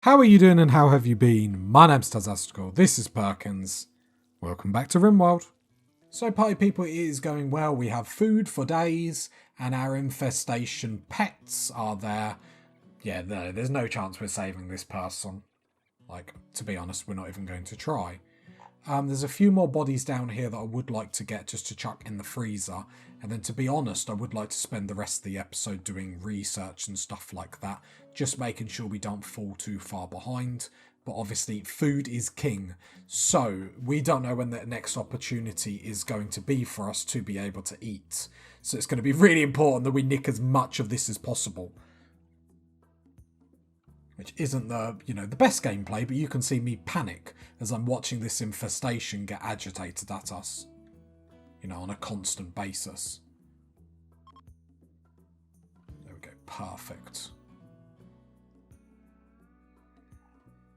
How are you doing and how have you been? My name's Tazastical, this is Perkins. Welcome back to Rimworld. So party people, it is going well. We have food for days and our infestation pets are there. Yeah, there's no chance we're saving this person. Like, to be honest, we're not even going to try. There's a few more bodies down here that I would like to get just to chuck in the freezer. And then to be honest, I would like to spend the rest of the episode doing research and stuff like that. Just making sure we don't fall too far behind. But obviously, food is king. So, we don't know when the next opportunity is going to be for us to be able to eat. So it's going to be really important that we nick as much of this as possible. Which isn't the best gameplay, but you can see me panic as I'm watching this infestation get agitated at us. On a constant basis. There we go, perfect.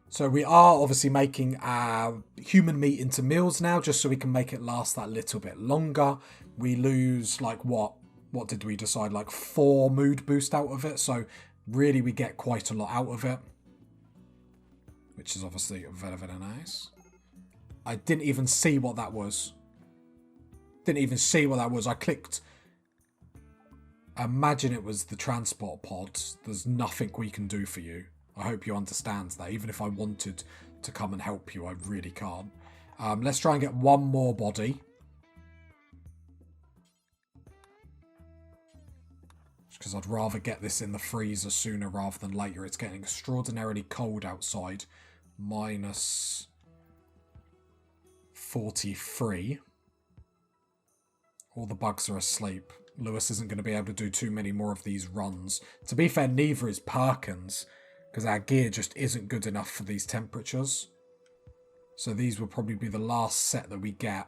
So we are obviously making our human meat into meals now, just so we can make it last that little bit longer. We lose, what did we decide? 4 mood boost out of it, so really we get quite a lot out of it. Which is obviously very, very nice. I didn't even see what that was. I clicked. Imagine it was the transport pods. There's nothing we can do for you. I hope you understand that. Even if I wanted to come and help you, I really can't. Let's try and get one more body. Because I'd rather get this in the freezer sooner rather than later. It's getting extraordinarily cold outside. Minus 43. All the bugs are asleep. Lewis isn't going to be able to do too many more of these runs. To be fair, neither is Perkins, because our gear just isn't good enough for these temperatures. So these will probably be the last set that we get.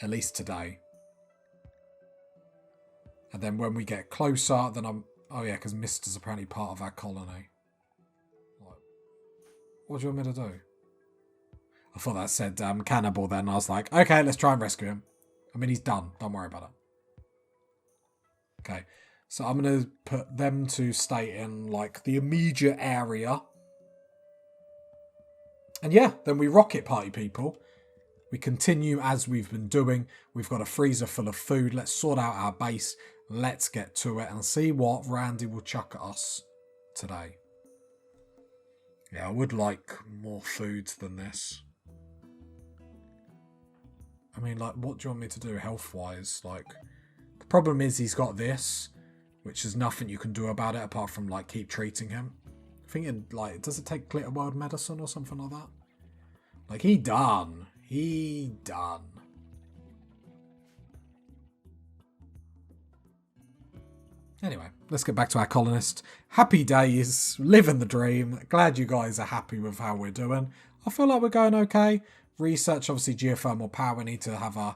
At least today. And then when we get closer, then I'm... Oh yeah, because Mist is apparently part of our colony. What do you want me to do? I thought that said cannibal then. I was like, okay, let's try and rescue him. I mean, he's done. Don't worry about it. Okay. So I'm going to put them to stay in, the immediate area. And yeah, then we rock it, party people. We continue as we've been doing. We've got a freezer full of food. Let's sort out our base. Let's get to it and see what Randy will chuck at us today. Yeah, I would like more food than this. I mean, what do you want me to do health-wise? The problem is he's got this, which is nothing you can do about it apart from, keep treating him. Thinking, does it take Glitter World medicine or something like that? He done. He done. Anyway, let's get back to our colonist. Happy days, living the dream. Glad you guys are happy with how we're doing. I feel like we're going okay. Research, obviously, geothermal power. We need to have a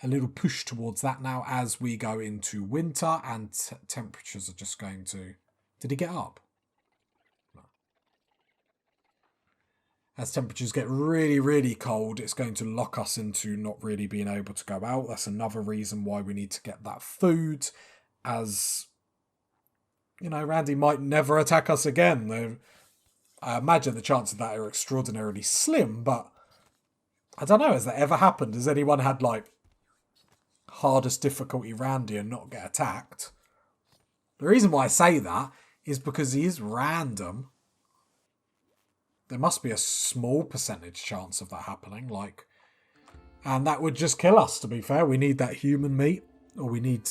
little push towards that now as we go into winter and temperatures are just going to... Did he get up? No. As temperatures get really, really cold, it's going to lock us into not really being able to go out. That's another reason why we need to get that food. As, Randy might never attack us again. I imagine the chances of that are extraordinarily slim, but I don't know, has that ever happened? Has anyone had, hardest difficulty Randy and not get attacked? The reason why I say that is because he is random. There must be a small percentage chance of that happening, and that would just kill us, to be fair. We need that human meat, or we need,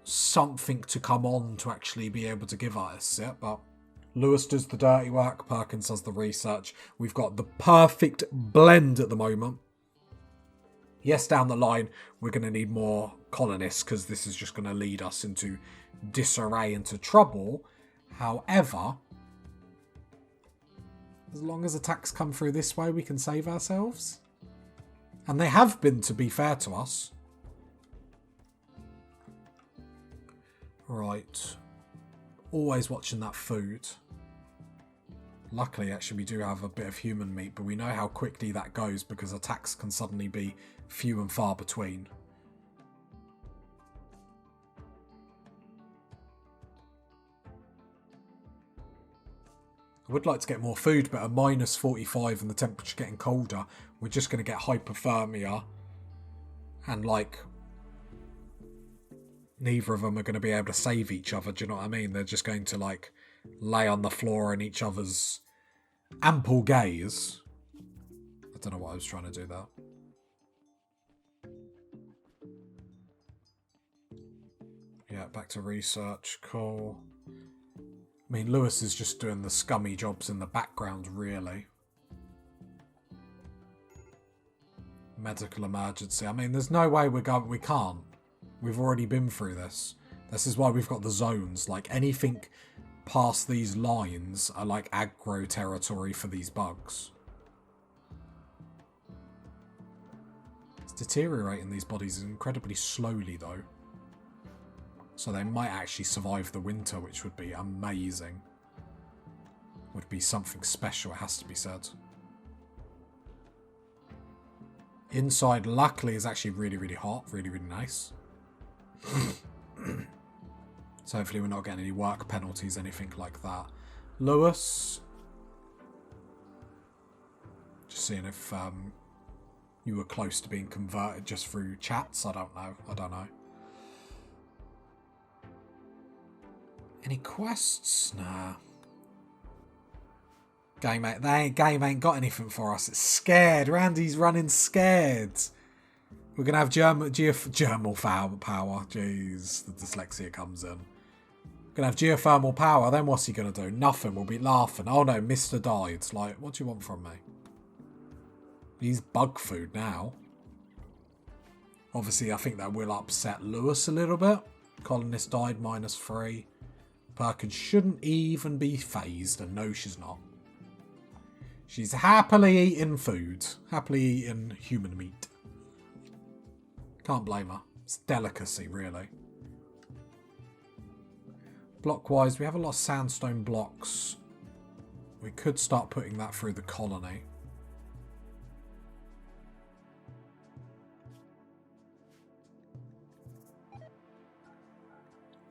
something to come on to actually be able to give us it, but Lewis does the dirty work, Perkins does the research. We've got the perfect blend at the moment. Yes, down the line, we're going to need more colonists because this is just going to lead us into disarray, into trouble. However, as long as attacks come through this way, we can save ourselves. And they have been, to be fair to us. Right. Always watching that food. Luckily, actually, we do have a bit of human meat, but we know how quickly that goes because attacks can suddenly be few and far between. I would like to get more food, but at minus 45 and the temperature getting colder, we're just going to get hypothermia. And, like, neither of them are going to be able to save each other, do you know what I mean? They're just going to, like, lay on the floor in each other's ample gaze. I don't know what I was trying to do there. Yeah, back to research. Cool. I mean, Lewis is just doing the scummy jobs in the background, really. Medical emergency. I mean, there's no way we can't. We've already been through this. This is why we've got the zones. Like, anything past these lines are like aggro territory for these bugs. It's deteriorating these bodies incredibly slowly, though. So they might actually survive the winter, which would be amazing. Would be something special, it has to be said. Inside, luckily, is actually really, really hot. Really, really nice. So hopefully we're not getting any work penalties, anything like that. Lewis. Just seeing if you were close to being converted just through chats. I don't know. Any quests? Nah. Game ain't got anything for us. It's scared. Randy's running scared. We're going to have geothermal power. Jeez, the dyslexia comes in. We're going to have geothermal power. Then what's he going to do? Nothing. We'll be laughing. Oh no, Mr. died. Like, what do you want from me? He's bug food now. Obviously, I think that will upset Lewis a little bit. Colonist died, -3. Perkins shouldn't even be phased, and no, she's not. She's happily eating food. Happily eating human meat. Can't blame her. It's delicacy, really. Block-wise, we have a lot of sandstone blocks. We could start putting that through the colony.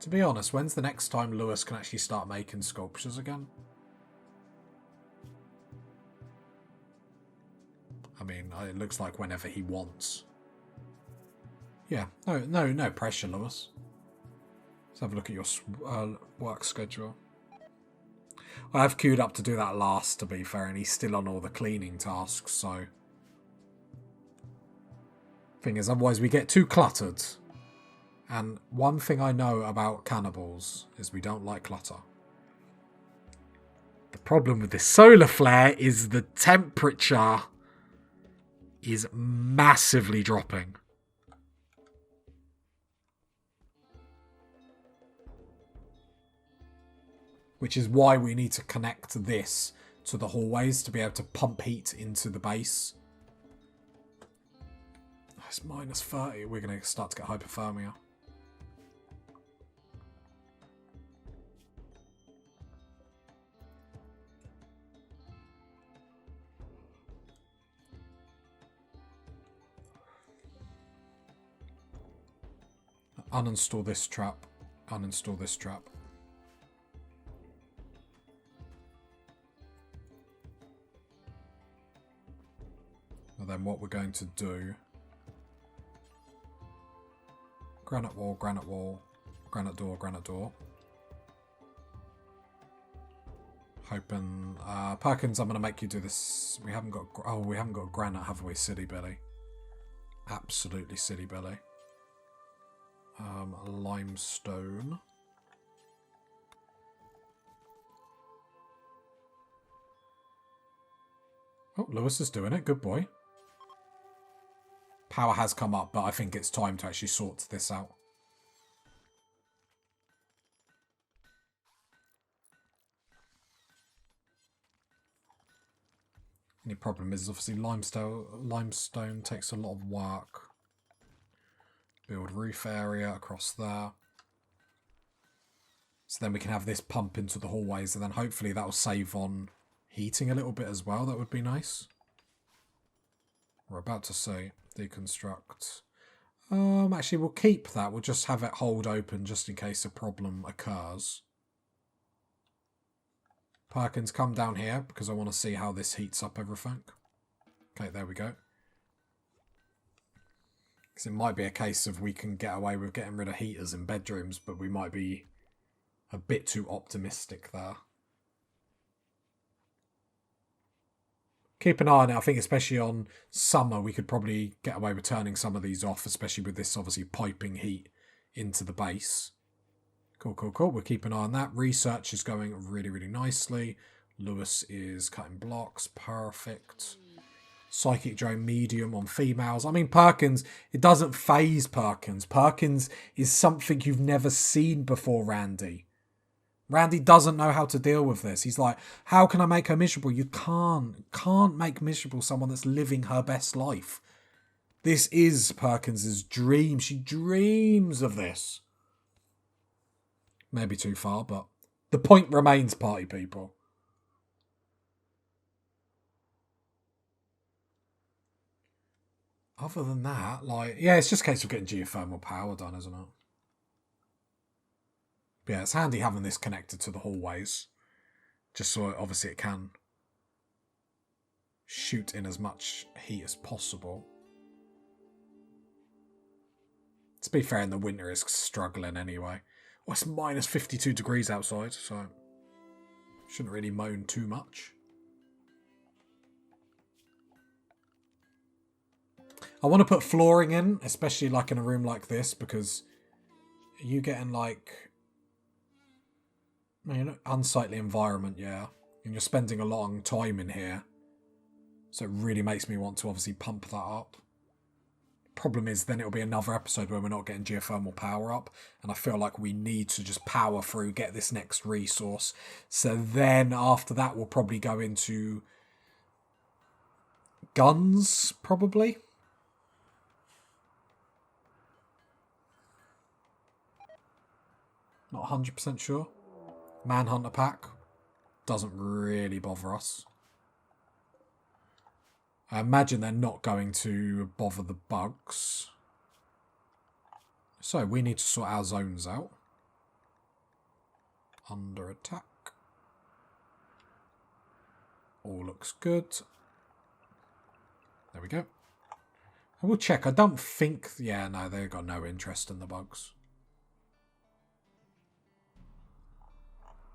To be honest, when's the next time Lewis can actually start making sculptures again? I mean, it looks like whenever he wants. Yeah, no pressure, Lewis. Let's have a look at your work schedule. I have queued up to do that last, to be fair, and he's still on all the cleaning tasks, so... Thing is, otherwise we get too cluttered. And one thing I know about cannibals is we don't like clutter. The problem with this solar flare is the temperature is massively dropping. Which is why we need to connect this to the hallways to be able to pump heat into the base. It's -30. We're going to start to get hypothermia. Uninstall this trap. Uninstall this trap. And then what we're going to do... Granite wall, granite wall, granite door, granite door. Hoping... Perkins, I'm going to make you do this. We haven't got... Oh, we haven't got granite, have we? Silly Billy. Absolutely silly Billy. Limestone. Oh, Lewis is doing it. Good boy. Power has come up, but I think it's time to actually sort this out. Only problem is obviously limestone takes a lot of work. Build roof area across there. So then we can have this pump into the hallways, and then hopefully that will save on heating a little bit as well. That would be nice. We're about to see deconstruct. Actually, we'll keep that. We'll just have it hold open just in case a problem occurs. Perkins, come down here because I want to see how this heats up everything. Okay, there we go. Because it might be a case of we can get away with getting rid of heaters in bedrooms, but we might be a bit too optimistic there. Keep an eye on it. I think especially on summer, we could probably get away with turning some of these off, especially with this obviously piping heat into the base. Cool. We'll keep an eye on that. Research is going really, really nicely. Lewis is cutting blocks. Perfect. Psychic drone medium on females. I mean, Perkins, it doesn't phase Perkins. Perkins is something you've never seen before, Randy. Randy doesn't know how to deal with this. He's like, how can I make her miserable? You can't make miserable someone that's living her best life. This is Perkins's dream. She dreams of this. Maybe too far, but the point remains, party people. Other than that, like, yeah, it's just a case of getting geothermal power done, isn't it? But yeah, it's handy having this connected to the hallways. Just so obviously it can shoot in as much heat as possible. To be fair, in the winter it's struggling anyway. Well, it's minus 52 degrees outside, so shouldn't really moan too much. I want to put flooring in, especially like in a room like this, because you getting like, you know, unsightly environment, yeah, and you're spending a long time in here, so it really makes me want to obviously pump that up. Problem is, then it'll be another episode where we're not getting geothermal power up, and I feel like we need to just power through, get this next resource. So then after that, we'll probably go into guns, probably. Not 100% sure. Manhunter pack doesn't really bother us. I imagine they're not going to bother the bugs. So we need to sort our zones out. Under attack. All looks good. There we go. I will check. I don't think... Yeah, no, they've got no interest in the bugs.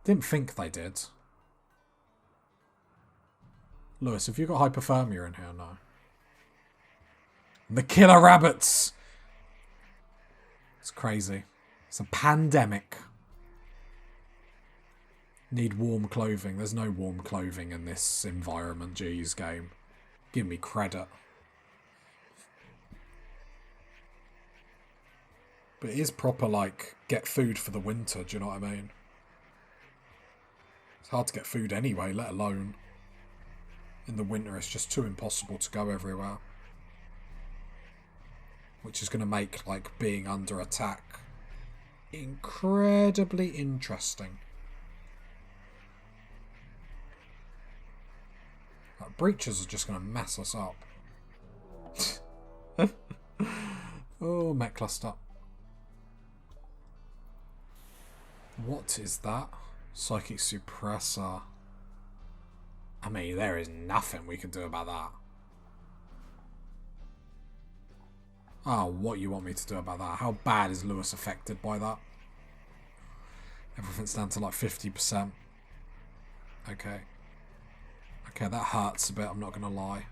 Didn't think they did. Lewis, have you got hypothermia in here? No. The killer rabbits! It's crazy. It's a pandemic. Need warm clothing. There's no warm clothing in this environment, geez, game. Give me credit. But it is proper, like, get food for the winter, do you know what I mean? It's hard to get food anyway, let alone in the winter. It's just too impossible to go everywhere. Which is going to make, like, being under attack incredibly interesting. Like, breaches are just going to mess us up. Oh, mech cluster. What is that? Psychic suppressor. I mean, there is nothing we can do about that. Oh, what you want me to do about that? How bad is Lewis affected by that? Everything's down to like 50%. Okay. Okay, that hurts a bit, I'm not going to lie.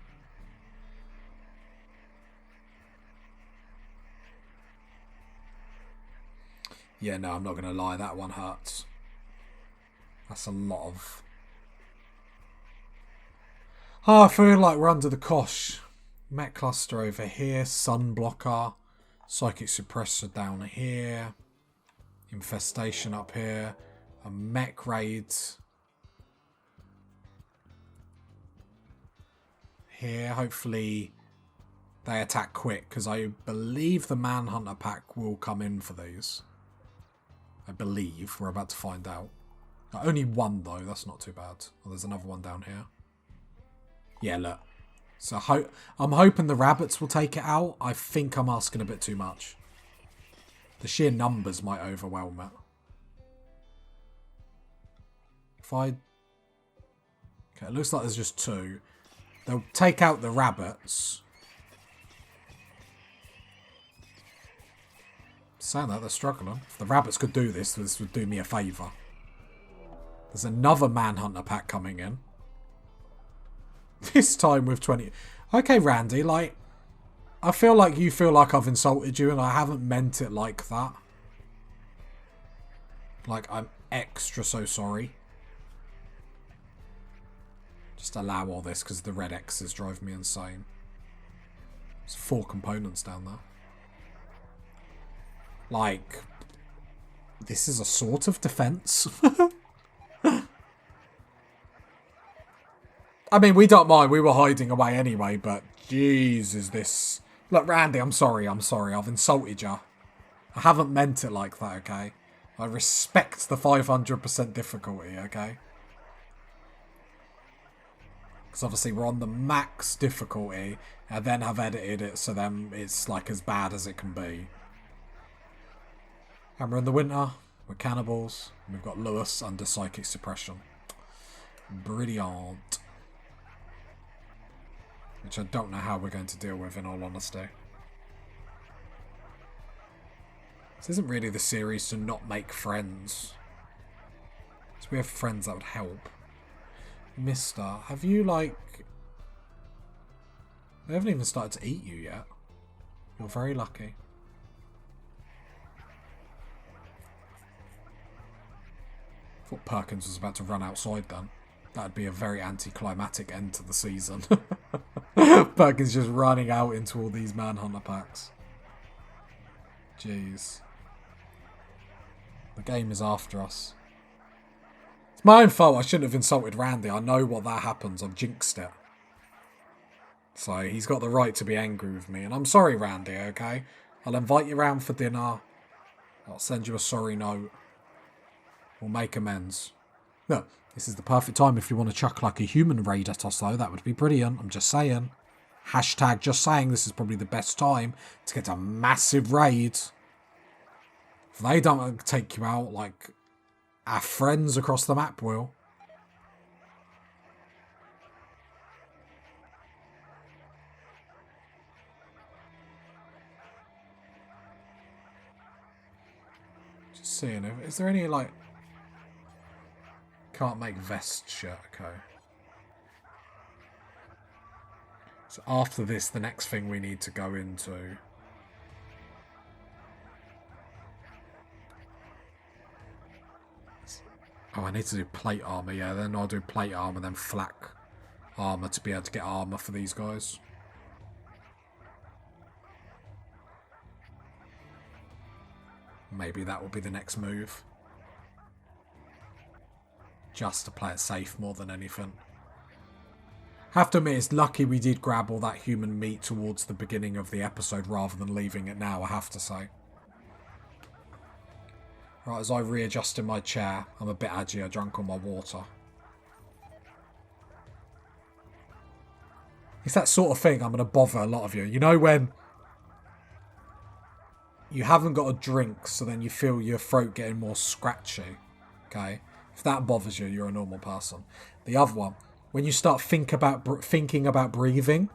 Yeah, no, I'm not going to lie, that one hurts. That's a lot of... Oh, I feel like we're under the cosh. Mech cluster over here, sun blocker, psychic suppressor down here, infestation up here, a mech raid here. Hopefully they attack quick, because I believe the Manhunter pack will come in for these. I believe. We're about to find out. Only one though, that's not too bad. Oh, there's another one down here. Yeah, look. So I'm hoping the rabbits will take it out. I think I'm asking a bit too much. The sheer numbers might overwhelm it. If I Okay, it looks like there's just 2. They'll take out the rabbits. Saying that, they're struggling. If the rabbits could do this, this would do me a favour. There's another Manhunter pack coming in. This time with 20... Okay, Randy, like... I feel like you feel like I've insulted you and I haven't meant it like that. Like, I'm extra so sorry. Just allow all this because the red X's drive me insane. There's 4 components down there. Like, this is a sort of defense. I mean, we don't mind. We were hiding away anyway, but jeez, is this... Look, Randy, I'm sorry. I've insulted you. I haven't meant it like that, okay? I respect the 500% difficulty, okay? Because obviously we're on the max difficulty, and then have edited it so then it's like as bad as it can be. And we're in the winter, we're cannibals, and we've got Lewis under psychic suppression. Brilliant. Which I don't know how we're going to deal with, in all honesty. This isn't really the series to not make friends. So we have friends that would help. Mister, have you, like... They haven't even started to eat you yet. You're very lucky. I thought Perkins was about to run outside then. That'd be a very anticlimactic end to the season. Perkins just running out into all these Manhunter packs. Jeez. The game is after us. It's my own fault. I shouldn't have insulted Randy. I know what that happens. I've jinxed it. So he's got the right to be angry with me. And I'm sorry, Randy, okay? I'll invite you round for dinner. I'll send you a sorry note. We'll make amends. Look, this is the perfect time if you want to chuck like a human raid at us, though. That would be brilliant. I'm just saying. Hashtag just saying this is probably the best time to get a massive raid. If they don't take you out, like, our friends across the map will. Just seeing, is there any, like... Can't make vest shirt, okay. So after this, the next thing we need to go into... Oh, I need to do plate armor, yeah. Then I'll do plate armor, then flak armor to be able to get armor for these guys. Maybe that will be the next move. Just to play it safe more than anything. Have to admit, it's lucky we did grab all that human meat towards the beginning of the episode rather than leaving it now, I have to say. Right, as I readjust in my chair, I'm a bit edgy, I drank all my water. It's that sort of thing I'm going to bother a lot of you. You know when you haven't got a drink, so then you feel your throat getting more scratchy, okay? If that bothers you, you're a normal person. The other one, when you start thinking about breathing,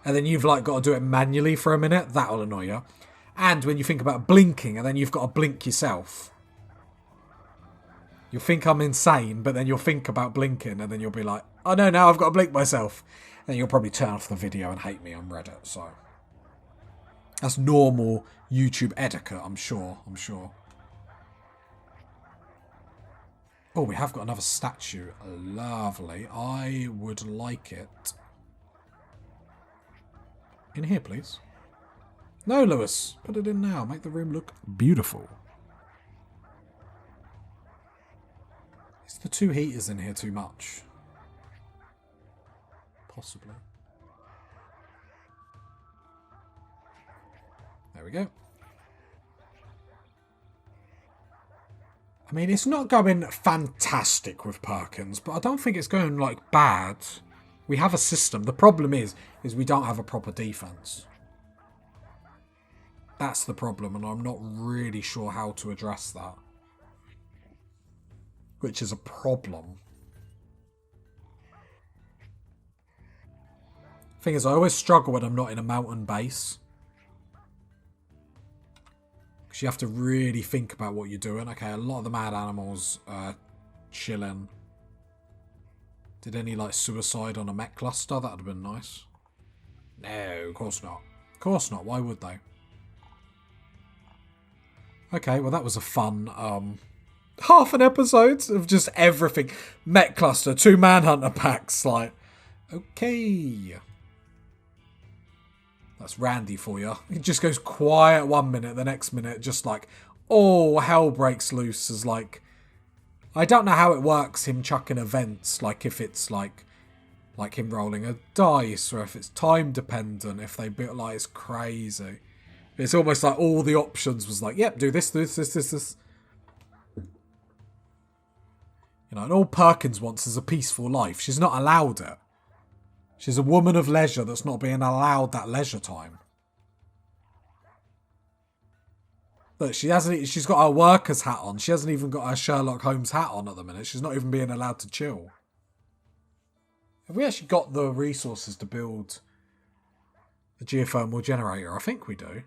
and then you've like got to do it manually for a minute, that'll annoy you. And when you think about blinking, and then you've got to blink yourself. You'll think I'm insane, but then you'll think about blinking, and then you'll be like, oh no, now I've got to blink myself. And you'll probably turn off the video and hate me on Reddit, so. That's normal YouTube etiquette, I'm sure. Oh, we have got another statue. Lovely. I would like it. In here, please. No, Lewis. Put it in now. Make the room look beautiful. Is the 2 heaters in here too much? Possibly. There we go. I mean, it's not going fantastic with Perkins, but I don't think it's going, like, bad. We have a system. The problem is we don't have a proper defense. That's the problem, and I'm not really sure how to address that. Which is a problem. Thing is, I always struggle when I'm not in a mountain base. Because you have to really think about what you're doing. Okay, a lot of the mad animals are chilling. Did any, like, suicide on a mech cluster? That would have been nice. No, of course not. Of course not. Why would they? Okay, well, that was a fun, half an episode of just everything. Mech cluster, 2 Manhunter packs, like, okay. That's Randy for you. It just goes quiet 1 minute, the next minute, just like, oh, hell breaks loose. As like, I don't know how it works, him chucking events, like if it's like him rolling a dice, or if it's time dependent, if they build, like, it's crazy. It's almost like all the options was like, yep, do this, this, this, this, this. You know, and all Perkins wants is a peaceful life. She's not allowed it. She's a woman of leisure that's not being allowed that leisure time. Look, she's got her worker's hat on. She hasn't even got her Sherlock Holmes hat on at the minute. She's not even being allowed to chill. Have we actually got the resources to build the geothermal generator? I think we do.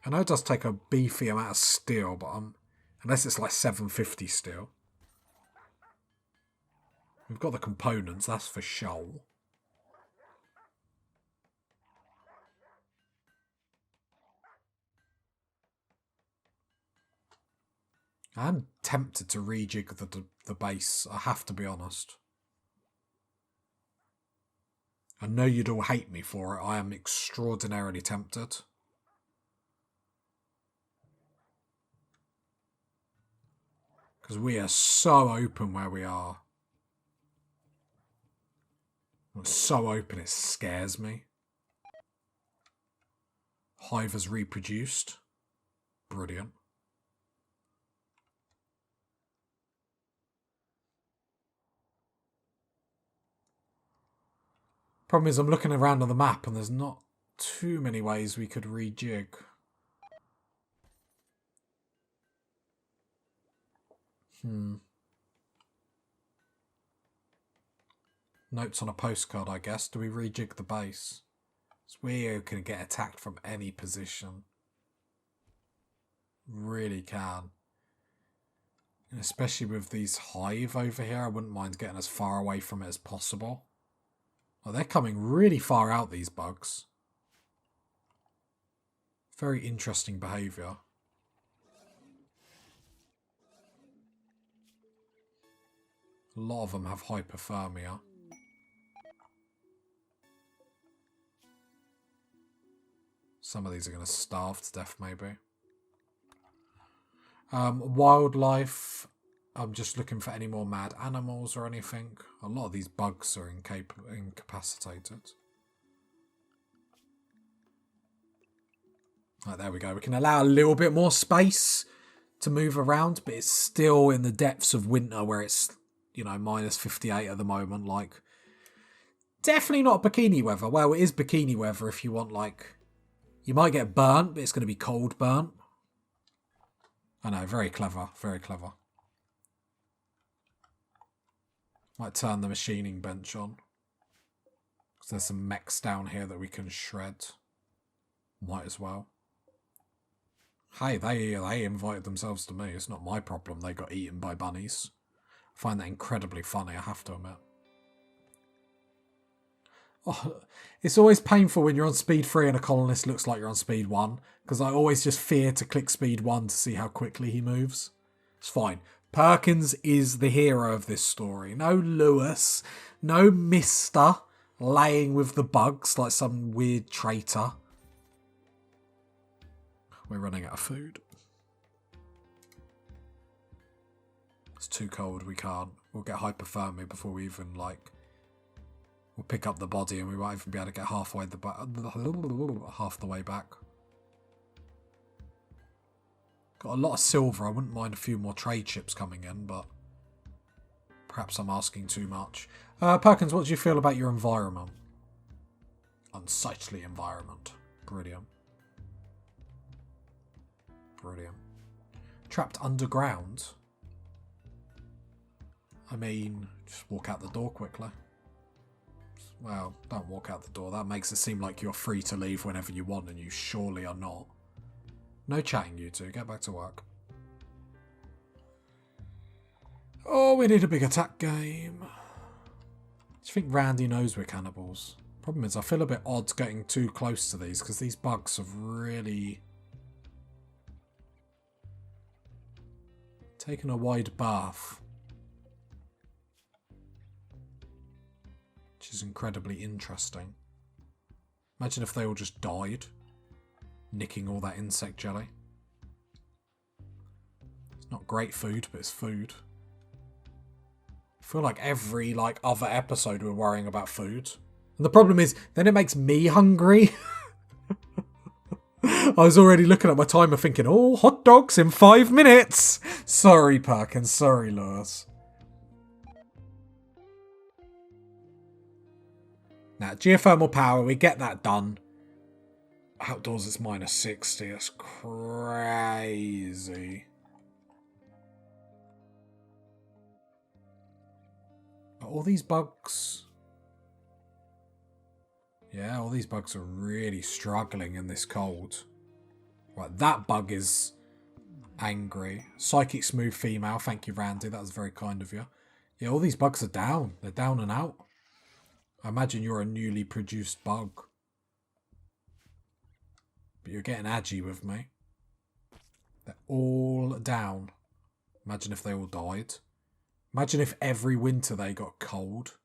I know it does take a beefy amount of steel, but unless it's like 750 steel. We've got the components, that's for sure. I'm tempted to rejig the base, I have to be honest. I know you'd all hate me for it, I am extraordinarily tempted. Because we are so open where we are. It's so open it scares me. Hive has reproduced. Brilliant. Problem is I'm looking around on the map and there's not too many ways we could rejig. Notes on a postcard, I guess. Do we rejig the base? So we can get attacked from any position. Really can. And especially with these hive over here, I wouldn't mind getting as far away from it as possible. Oh, they're coming really far out, these bugs. Very interesting behaviour. A lot of them have hypothermia. Some of these are going to starve to death, maybe. Wildlife. I'm just looking for any more mad animals or anything. A lot of these bugs are incapacitated. Right, there we go. We can allow a little bit more space to move around, but it's still in the depths of winter where it's, you know, minus 58 at the moment. Like, definitely not bikini weather. Well, it is bikini weather if you want, like, you might get burnt, but it's going to be cold burnt. I know, very clever, very clever. Might turn the machining bench on. Because there's some mechs down here that we can shred. Might as well. Hey, they invited themselves to me. It's not my problem they got eaten by bunnies. I find that incredibly funny, I have to admit. Oh, it's always painful when you're on speed 3 and a colonist looks like you're on speed 1. Because I always just fear to click speed 1 to see how quickly he moves. It's fine. Perkins is the hero of this story. No Lewis. No Mr. laying with the bugs like some weird traitor. We're running out of food. It's too cold, we can't. We'll get hypothermia before we even, like... We'll pick up the body and we won't even be able to get half the way back. Got a lot of silver. I wouldn't mind a few more trade ships coming in, but... Perhaps I'm asking too much. Perkins, what do you feel about your environment? Unsightly environment. Brilliant. Brilliant. Trapped underground? I mean, just walk out the door quickly. Well, don't walk out the door. That makes it seem like you're free to leave whenever you want, and you surely are not. No chatting, you two. Get back to work. Oh, we need a big attack game. Do you think Randy knows we're cannibals? Problem is, I feel a bit odd getting too close to these, because these bugs have really taken a wide berth. Which is incredibly interesting. Imagine if they all just died, nicking all that insect jelly. It's not great food, but it's food. I feel like every other episode we're worrying about food. And the problem is, then it makes me hungry. I was already looking at my timer thinking, oh, hot dogs in 5 minutes. Sorry, Perkins. Sorry, Lewis. Now, geothermal power, we get that done. Outdoors it's -60. That's crazy. But all these bugs... Yeah, all these bugs are really struggling in this cold. Right, that bug is angry. Psychic smooth female. Thank you, Randy. That was very kind of you. Yeah, all these bugs are down. They're down and out. I imagine you're a newly produced bug. But you're getting aggy with me. They're all down. Imagine if they all died. Imagine if every winter they got cold.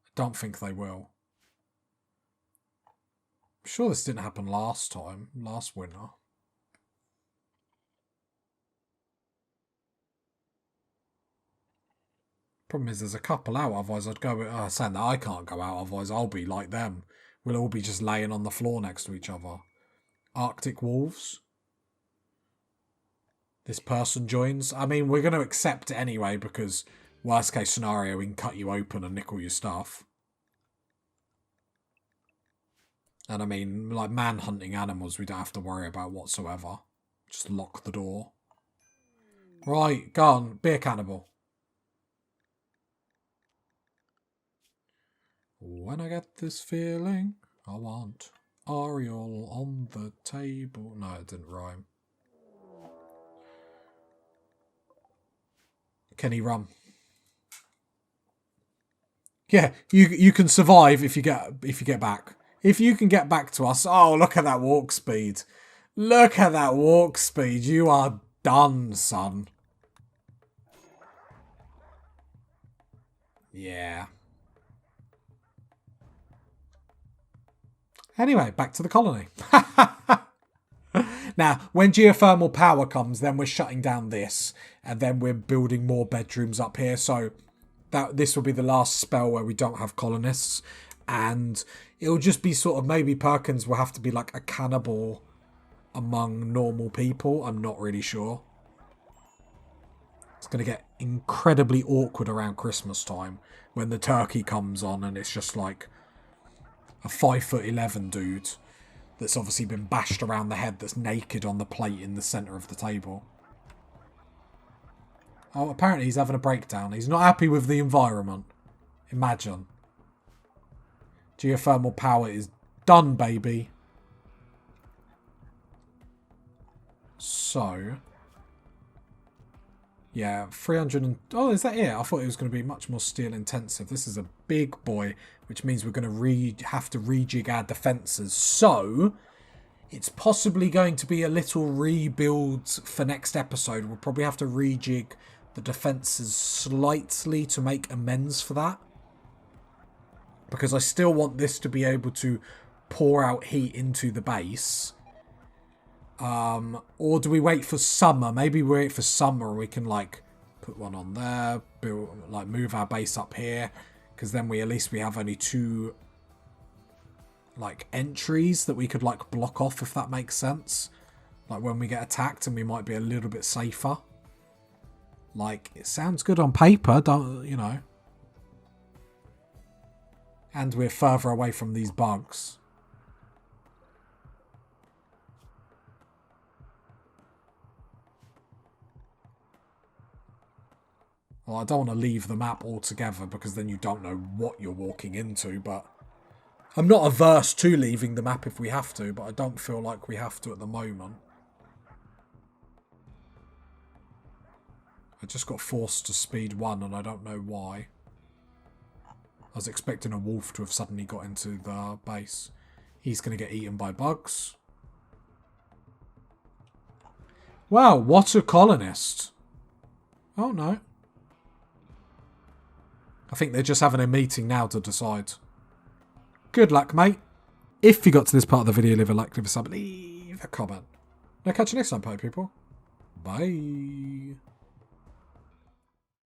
I don't think they will. I'm sure this didn't happen last winter. Problem is there's a couple out, otherwise I'd go with... saying that I can't go out, otherwise I'll be like them. We'll all be just laying on the floor next to each other. Arctic wolves. This person joins. I mean, we're going to accept it anyway, because worst case scenario, we can cut you open and nick all your stuff. And I mean, like man-hunting animals, we don't have to worry about whatsoever. Just lock the door. Right, go on. Be a cannibal. When I get this feeling, I want Ariel on the table. No, it didn't rhyme. Can he run? Yeah, you can survive if you get back. If you can get back to us. Oh, look at that walk speed. Look at that walk speed. You are done, son. Yeah. Anyway, back to the colony. Now, when geothermal power comes, then we're shutting down this. And then we're building more bedrooms up here. So this will be the last spell where we don't have colonists. And it'll just be sort of, maybe Perkins will have to be like a cannibal among normal people. I'm not really sure. It's going to get incredibly awkward around Christmas time when the turkey comes on and it's just like a 5'11" dude that's obviously been bashed around the head, that's naked on the plate in the centre of the table. Oh, apparently he's having a breakdown. He's not happy with the environment. Imagine. Geothermal power is done, baby. So... yeah, 300 and... oh, is that it? I thought it was going to be much more steel intensive. This is a big boy, which means we're going to have to rejig our defences. So, it's possibly going to be a little rebuild for next episode. We'll probably have to rejig the defences slightly to make amends for that. Because I still want this to be able to pour out heat into the base. Or do we wait for summer? Maybe we wait for summer and we can like put one on there, build, like move our base up here, because then at least we have only 2 like entries that we could like block off, if that makes sense. Like when we get attacked, and we might be a little bit safer. Like, it sounds good on paper, don't you know? And we're further away from these bugs. Well, I don't want to leave the map altogether because then you don't know what you're walking into, but I'm not averse to leaving the map if we have to, but I don't feel like we have to at the moment. I just got forced to speed 1 and I don't know why. I was expecting a wolf to have suddenly got into the base. He's going to get eaten by bugs. Wow, what a colonist. Oh no. I think they're just having a meeting now to decide. Good luck, mate. If you got to this part of the video, leave a like, leave a sub, leave a comment. Now catch you next time, Poppy people. Bye.